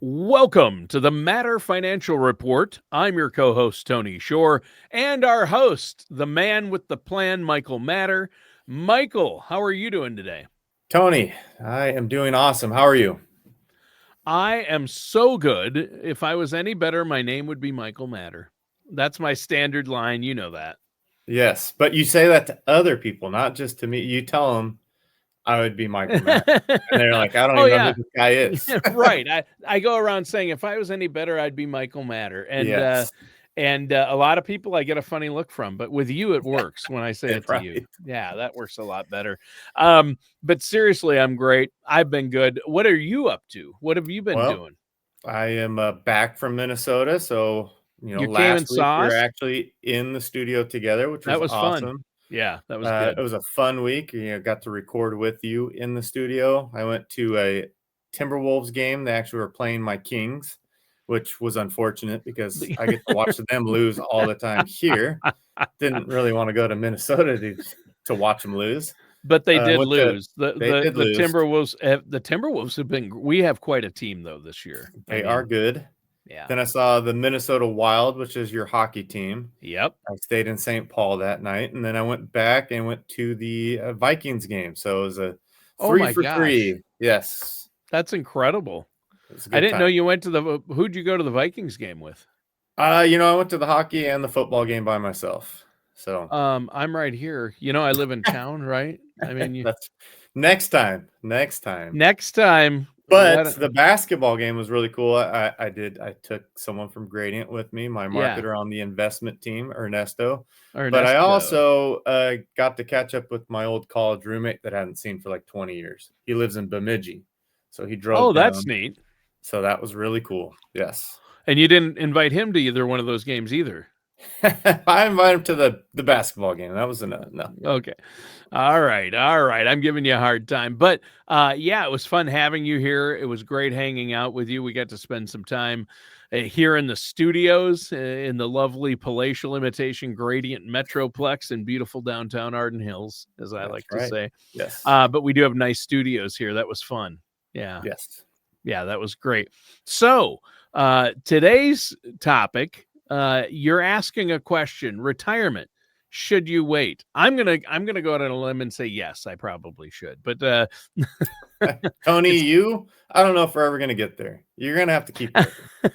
Welcome to the Matter Financial Report. I'm your co-host, Tony Shore, and our host, the man with the plan, Michael Matter. Michael, how are you doing today? Tony, I am doing awesome. How are you? I am so good. If I was any better, my name would be Michael Matter. That's my standard line. You know that. Yes, but you say that to other people, not just to me. You tell them I would be Michael Matt, and they're like, I don't Oh, even know who yeah. this guy is. Right. I go around saying if I was any better, I'd be Michael Matter. Yes, And a lot of people I get a funny look from, but with you it works when I say it to you. right. Yeah, that works a lot better. But seriously, I'm great. I've been good. What are you up to? What have you been Well, doing? I am back from Minnesota, so You came last and week saw we were us? actually in the studio together, which That was was fun. awesome. Yeah, that was good. It was a fun week. Got to record with you in the studio. I went to a Timberwolves game. They actually were playing my Kings, which was unfortunate because I get to watch them lose all the time here. Didn't really want to go to Minnesota to watch them lose. But they did Went to lose. The They the did the lose. Timberwolves have been we have quite a team though this year. I They are mean, good. yeah. Then I saw the Minnesota Wild, which is your hockey team. Yep. I stayed in St. Paul that night, and then I went back and went to the Vikings game. So it was a Oh three my for gosh. three. Yes, That's incredible. it was a I good didn't know time. you went to who'd you go to the Vikings game with? I went to the hockey and the football game by myself. So I'm right here. I live in town, right? I mean, that's next time. Next time. next time, But let the basketball game was really cool. I took someone from Gradient with me, my yeah, marketer on the investment team, Ernesto. But I Ernesto. also got to catch up with my old college roommate that I hadn't seen for like 20 years. He lives in Bemidji. So he drove Oh, that's down. neat. So that was really cool. Yes. And you didn't invite him to either one of those games either. I invited him to the basketball game. That was enough. No. Okay. All right. All right. I'm giving you a hard time. But yeah, it was fun having you here. It was great hanging out with you. We got to spend some time here in the studios in the lovely palatial imitation gradient metroplex in beautiful downtown Arden Hills, as I That's like to right. say. Yes. But we do have nice studios here. That was fun. Yeah. Yes. Yeah, that was great. So today's topic, you're asking a question, retirement. Should you wait? I'm gonna go out on a limb and say yes, I probably should. But Tony, it's I don't know if we're ever going to get there. You're going to have to keep working.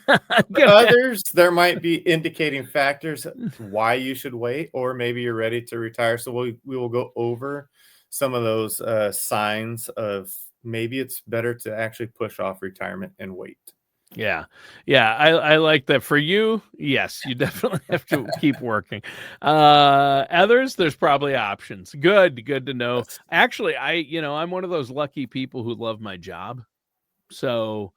I'm For gonna others, there might be indicating factors why you should wait, or maybe you're ready to retire. So we will go over some of those signs of maybe it's better to actually push off retirement and wait. yeah. Yeah, I like that. For you, yes, you definitely have to keep working. Others, there's probably options. Good to know. Yes. Actually, I'm one of those lucky people who love my job. So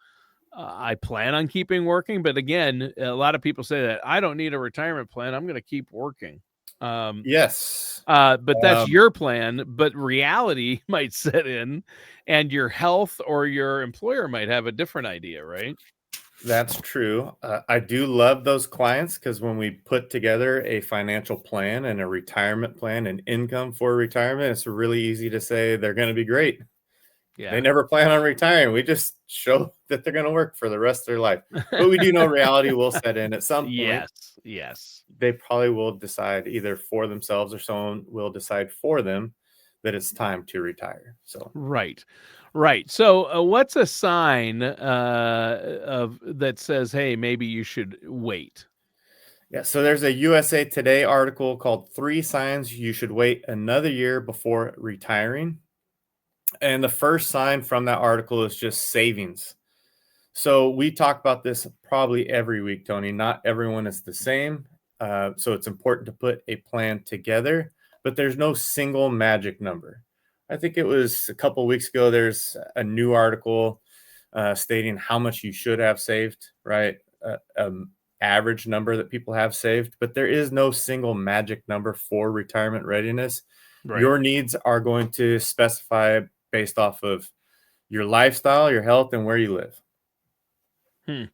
I plan on keeping working, but again, a lot of people say that I don't need a retirement plan. I'm going to keep working. Um, Yes. but that's your plan. But reality might set in, and your health or your employer might have a different idea, right? That's true. I do love those clients because when we put together a financial plan and a retirement plan and income for retirement, it's really easy to say they're going to be great. They Yeah. never plan on retiring. We just show that they're going to work for the rest of their life. But we do know reality will set in at some point. Yes. Yes. They probably will decide either for themselves or someone will decide for them that it's time to retire. So, Right. Right. So, what's a sign of that says, "Hey, maybe you should wait"? yeah. So there's a USA Today article called Three Signs You Should Wait Another Year Before Retiring. And the first sign from that article is just savings. So we talk about this probably every week, Tony. Not everyone is the same. So it's important to put a plan together, but there's no single magic number. I think it was a couple of weeks ago, there's a new article stating how much you should have saved, right? Average number that people have saved, but there is no single magic number for retirement readiness. Right. Your needs are going to specify based off of your lifestyle, your health, and where you live. Hmm.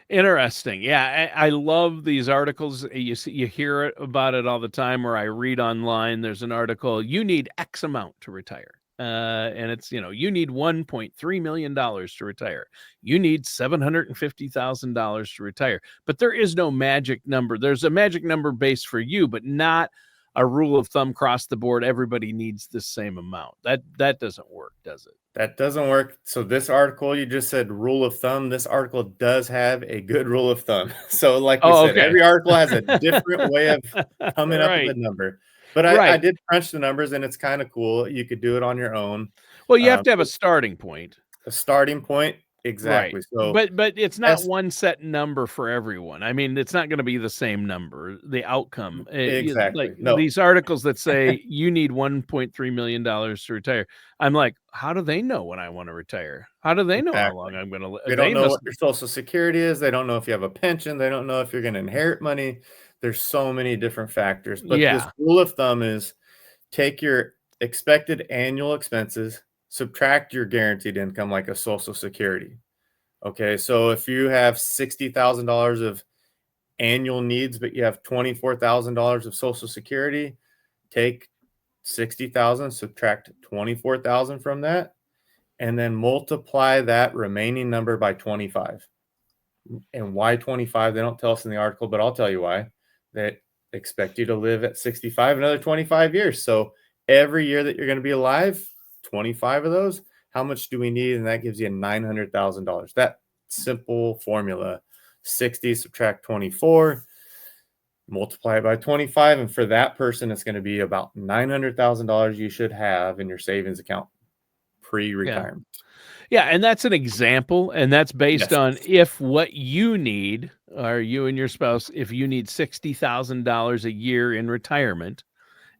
Interesting. Yeah, I love these articles. You hear about it all the time, or I read online. There's an article. You need X amount to retire. And it's, you need $1.3 million to retire. You need $750,000 to retire. But there is no magic number. There's a magic number base for you, but not a rule of thumb across the board. Everybody needs the same amount. That doesn't work, does it? That doesn't work. So this article, you just said rule of thumb. This article does have a good rule of thumb. So like we said, okay. every article has a different way of coming up with a number. But I did crunch the numbers, and it's kind of cool. You could do it on your own. Well, you have to have a starting point. A starting point. Exactly. Right. So, but it's not one set number for everyone. I mean, it's not going to be the same number, the outcome. Exactly. Like these articles that say you need $1.3 million to retire. I'm like, how do they know when I want to retire? How do they know how long I'm going to live? They don't know what your Social Security is. They don't know if you have a pension. They don't know if you're going to inherit money. There's so many different factors. But this rule of thumb is take your expected annual expenses, subtract your guaranteed income like a Social Security. Okay, so if you have $60,000 of annual needs, but you have $24,000 of Social Security, take 60,000, subtract 24,000 from that, and then multiply that remaining number by 25. And why 25? They don't tell us in the article, but I'll tell you why. They expect you to live at 65 another 25 years. So every year that you're going to be alive, 25 of those, how much do we need? And that gives you $900,000. That simple formula, 60 subtract 24, multiply it by 25. And for that person, it's going to be about $900,000 you should have in your savings account pre-retirement. Yeah, and that's an example, and that's based on if what you need, or you and your spouse, if you need $60,000 a year in retirement,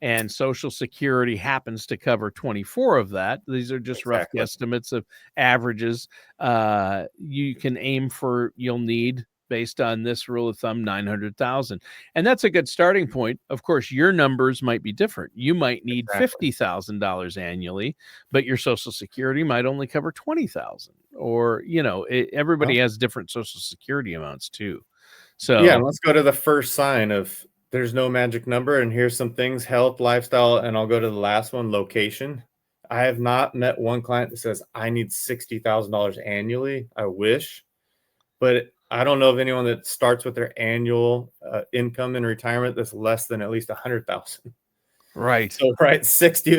and Social Security happens to cover 24 of that. These are just rough estimates of averages. You can aim for, you'll need, based on this rule of thumb, 900,000. And that's a good starting point. Of course, your numbers might be different. You might need $50,000 annually, but your Social Security might only cover 20,000. Or, everybody has different Social Security amounts too. So yeah, let's go to the first sign of there's no magic number. And here's some things: health, lifestyle, and I'll go to the last one, location. I have not met one client that says I need $60,000 annually. I wish, but I don't know of anyone that starts with their annual income in retirement that's less than at least 100,000. Right. So 60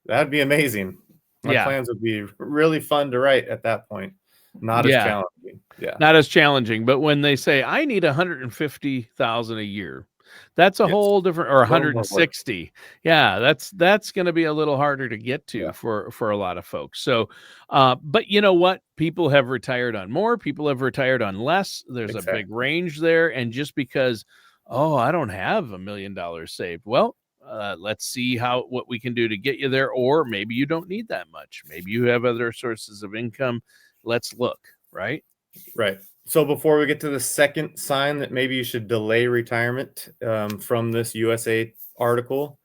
that'd be amazing. My plans would be really fun to write at that point. Not as challenging. Yeah. Not as challenging. But when they say I need 150,000 a year, that's a whole different, or 160. Yeah, that's going to be a little harder to get to for a lot of folks. So, but you know what? People have retired on more, people have retired on less. There's a big range there. And just because, I don't have $1 million saved. Well, let's see what we can do to get you there. Or maybe you don't need that much. Maybe you have other sources of income. Let's look, right? Right. So before we get to the second sign that maybe you should delay retirement from this USA article,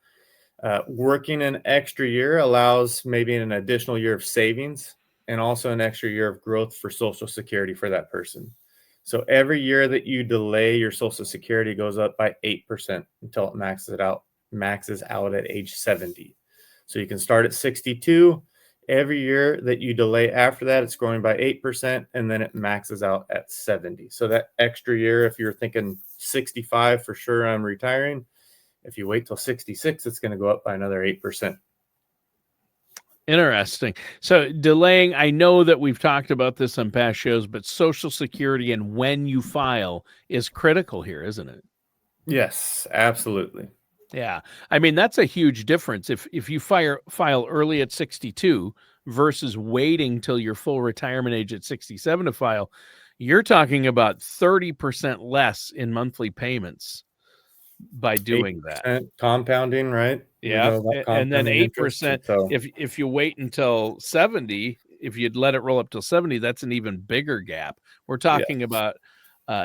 working an extra year allows maybe an additional year of savings and also an extra year of growth for Social Security for that person. So every year that you delay, your Social Security goes up by 8% until it maxes out at age 70. So you can start at 62. Every year that you delay after that, it's growing by 8%, and then it maxes out at 70. So that extra year, if you're thinking 65 for sure, I'm retiring. If you wait till 66, it's going to go up by another 8%. Interesting. So delaying, I know that we've talked about this on past shows, but Social Security and when you file is critical here, isn't it? Yes, absolutely. Yeah. I mean, that's a huge difference. If you file early at 62 versus waiting till your full retirement age at 67 to file, you're talking about 30% less in monthly payments by doing that. Compounding, right? Yeah. And then 8%. So if you wait until 70, if you'd let it roll up till 70, that's an even bigger gap. We're talking about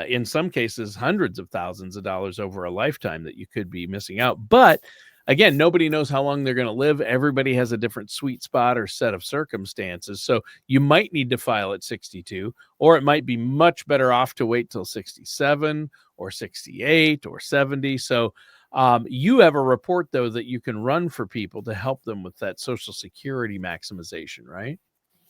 in some cases, hundreds of thousands of dollars over a lifetime that you could be missing out. But again, nobody knows how long they're going to live. Everybody has a different sweet spot or set of circumstances. So you might need to file at 62, or it might be much better off to wait till 67 or 68 or 70. So You have a report, though, that you can run for people to help them with that Social Security maximization, right?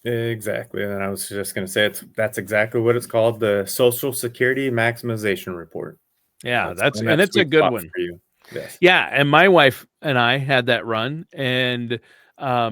Exactly. And I was just going to say that's exactly what it's called, the Social Security Maximization Report. Yeah, Let's find and that it's a sweet good spot one. for you. Yes. Yeah, and my wife and I had that run, and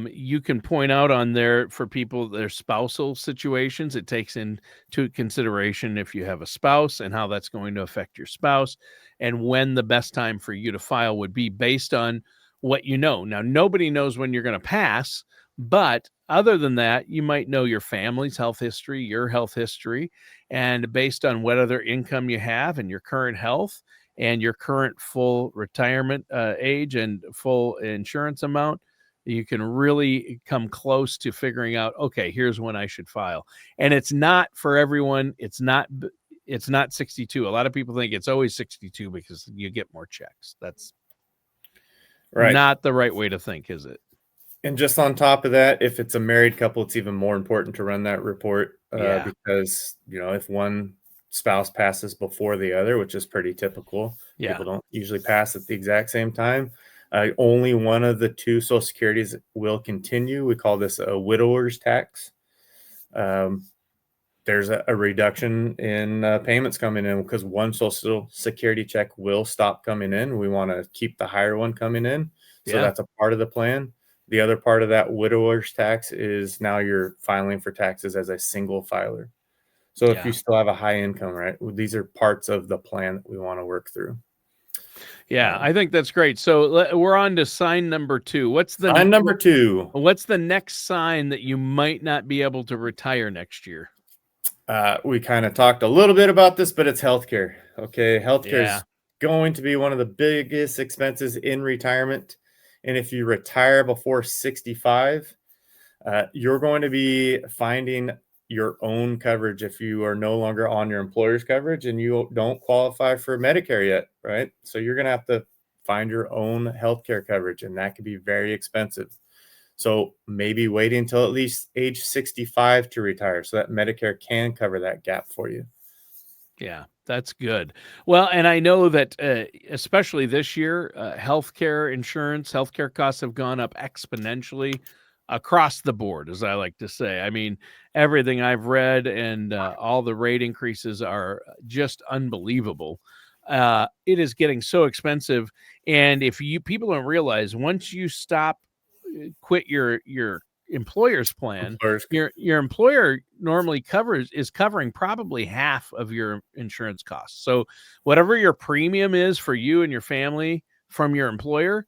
you can point out on there for people their spousal situations. It takes into consideration if you have a spouse and how that's going to affect your spouse, and when the best time for you to file would be based on what you know. Now, nobody knows when you're going to pass, but other than that, you might know your family's health history, your health history, and based on what other income you have and your current health and your current full retirement age and full insurance amount, you can really come close to figuring out, okay, here's when I should file. And it's not for everyone. It's not 62. A lot of people think it's always 62 because you get more checks. That's Right. not the right way to think, is it? And just on top of that, if it's a married couple, it's even more important to run that report Yeah. because, if one spouse passes before the other, which is pretty typical, Yeah. people don't usually pass at the exact same time. Only one of the two Social Securities will continue. We call this a widower's tax. There's a reduction in payments coming in because one Social Security check will stop coming in. We want to keep the higher one coming in. So Yeah. that's a part of the plan. The other part of that widower's tax is now you're filing for taxes as a single filer. So if Yeah. you still have a high income, right, these are parts of the plan that we want to work through. Yeah, I think that's great. So we're on to sign number 2. Sign number 2. What's the next sign that you might not be able to retire next year? We kind of talked a little bit about this, but it's healthcare. Okay. Healthcare Yeah. is going to be one of the biggest expenses in retirement. And if you retire before 65, you're going to be finding your own coverage if you are no longer on your employer's coverage and you don't qualify for Medicare yet, right? So you're going to have to find your own healthcare coverage, and that can be very expensive. So maybe waiting until at least age 65 to retire so that Medicare can cover that gap for you. Yeah, that's good. Well, and I know that especially this year, healthcare insurance, healthcare costs have gone up exponentially across the board, as I like to say. I mean, everything I've read and all the rate increases are just unbelievable. It is getting so expensive, and if you people don't realize, once you quit your employer's plan, Employers, your employer normally is covering probably half of your insurance costs. So whatever your premium is for you and your family from your employer,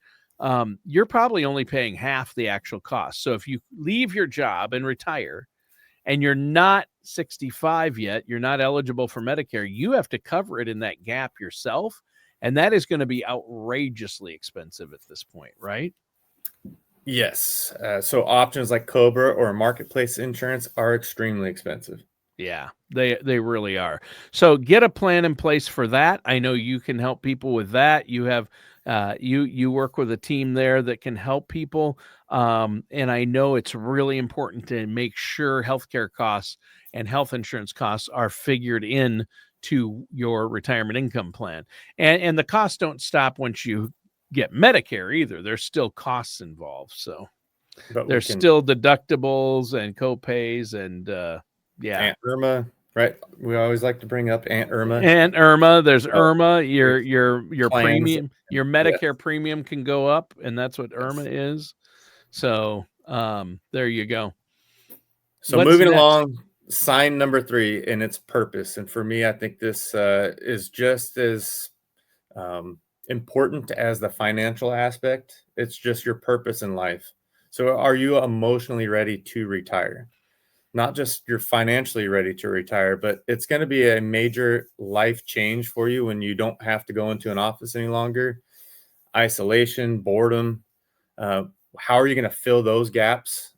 you're probably only paying half the actual cost. So if you leave your job and retire and you're not 65 yet, you're not eligible for Medicare, you have to cover it in that gap yourself. And that is going to be outrageously expensive at this point, right? yes. So options like COBRA or marketplace insurance are extremely expensive. Yeah, they really are. So get a plan in place for that. I know you can help people with that. You have you work with a team there that can help people, and I know it's really important to make sure healthcare costs and health insurance costs are figured in to your retirement income plan. And the costs don't stop once you get Medicare either. There's still costs involved. So But we there's can still deductibles and copays and yeah. Aunt Irma, right? We always like to bring up Aunt Irma. And IRMAA, there's Oh, IRMAA, there's your plans. premium, your Yes, Medicare premium can go up, and that's what yes. IRMAA is. So, there you go. So What's moving next? along, sign number 3 and its purpose. And for me, I think this is just as important as the financial aspect. It's just your purpose in life. So are you emotionally ready to retire? Not just you're financially ready to retire, but it's going to be a major life change for you when you don't have to go into an office any longer. Isolation, boredom. Uh, how are you going to fill those gaps?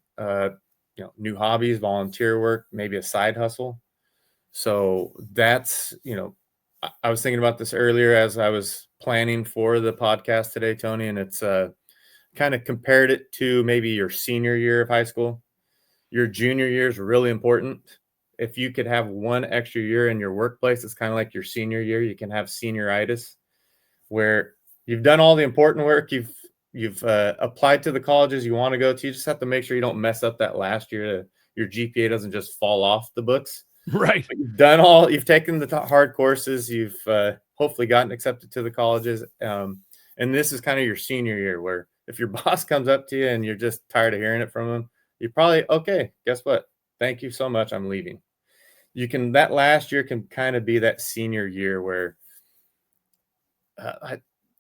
New hobbies, volunteer work, maybe a side hustle. So that's, I was thinking about this earlier as I was planning for the podcast today, Tony, and it's kind of compared it to maybe your senior year of high school. Your junior year is really important. If you could have one extra year in your workplace, it's kind of like your senior year. You can have senioritis where you've done all the important work. You've applied to the colleges you want to go to. You just have to make sure you don't mess up that last year. Your GPA doesn't just fall off the books. Right. But you've taken the hard courses. You've hopefully gotten accepted to the colleges. And this is kind of your senior year, where if your boss comes up to you and you're just tired of hearing it from him, you're probably, okay, guess what? Thank you so much. I'm leaving. That last year can kind of be that senior year where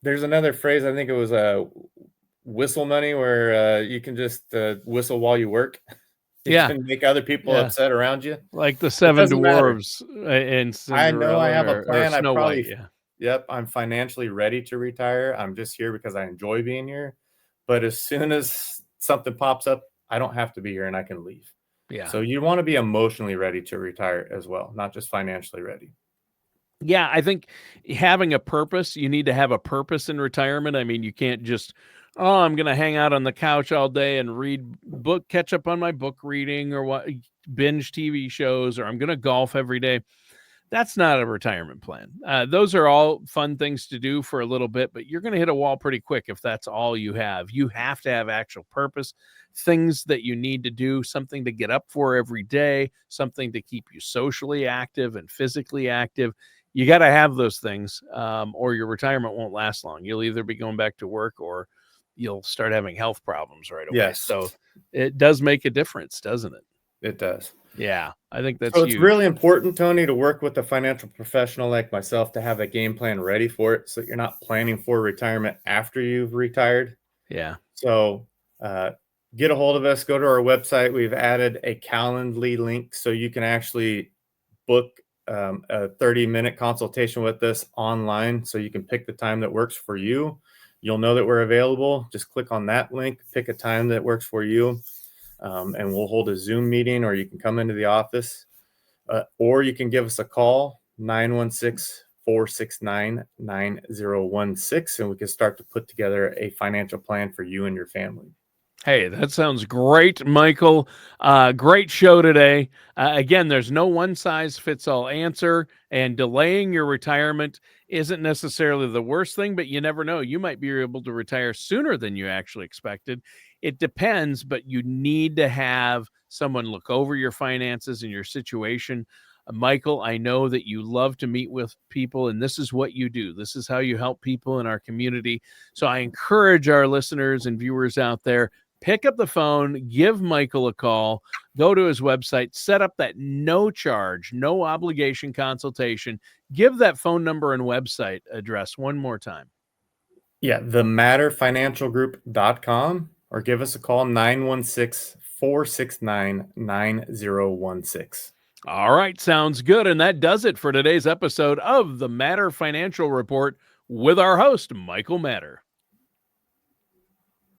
there's another phrase. I think it was whistle money, where you can just whistle while you work. You can make other people upset around you. Like the Seven Dwarves in Cinderella. I know I have a plan. Snow White. Yep, I'm financially ready to retire. I'm just here because I enjoy being here. But as soon as something pops up, I don't have to be here and I can leave. Yeah. So you want to be emotionally ready to retire as well, not just financially ready. Yeah, I think having a purpose, you need to have a purpose in retirement. I mean, you can't just, I'm going to hang out on the couch all day and catch up on my book reading, or binge TV shows, or I'm going to golf every day. That's not a retirement plan. Those are all fun things to do for a little bit, but you're going to hit a wall pretty quick if that's all you have. You have to have actual purpose, things that you need to do, something to get up for every day, something to keep you socially active and physically active. You got to have those things, or your retirement won't last long. You'll either be going back to work or you'll start having health problems right away. Yes. So it does make a difference, doesn't it? It does. Yeah, I think that's so it's huge. really important, Tony, to work with a financial professional like myself to have a game plan ready for it, so that you're not planning for retirement after you've retired. Yeah. So get a hold of us. Go to our website. We've added a Calendly link so you can actually book a 30-minute consultation with us online, so you can pick the time that works for you. You'll know that we're available. Just click on that link, pick a time that works for you. And we'll hold a Zoom meeting, or you can come into the office, or you can give us a call, 916-469-9016, and we can start to put together a financial plan for you and your family. Hey, that sounds great, Michael. Great show today. Again, there's no one-size-fits-all answer, and delaying your retirement isn't necessarily the worst thing, but you never know. You might be able to retire sooner than you actually expected. It depends, but you need to have someone look over your finances and your situation. Michael, I know that you love to meet with people, and this is what you do. This is how you help people in our community. So I encourage our listeners and viewers out there, pick up the phone, give Michael a call, go to his website, set up that no charge, no obligation consultation. Give that phone number and website address one more time. Yeah, thematterfinancialgroup.com, or give us a call, 916-469-9016. All right, sounds good. And that does it for today's episode of the Matter Financial Report with our host, Michael Matter.